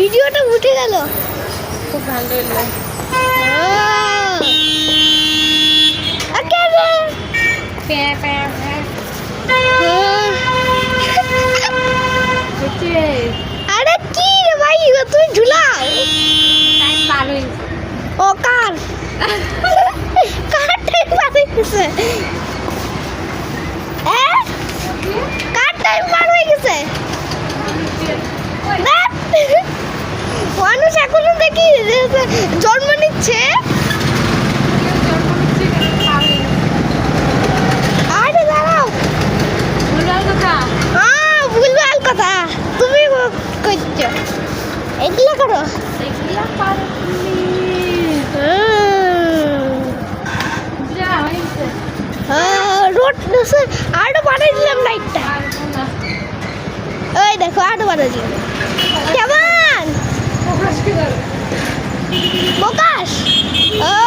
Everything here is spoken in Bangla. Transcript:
ভিডিওটা উঠে গেল। খুব ভালো হলো। প্যা প্যা প্যা। হচ্ছে আরে কি রে ভাই তুই ঝুলাও। টাইম পার হয়ে ও কার টাইম পার হয়ে গেছে? কার টাইম পার হয়ে গেছে? মানুষ এখনো দেখি জন্ম নিচ্ছে। আরে দাঁড়াও, ভুলভাল কথা তুমি করছো। এগুলো করো। রোড আরো বাড়াই দিলাম লাইটটা। ওই দেখো আরো বাড়াই দিলাম। কেমন প্রকাশ? ও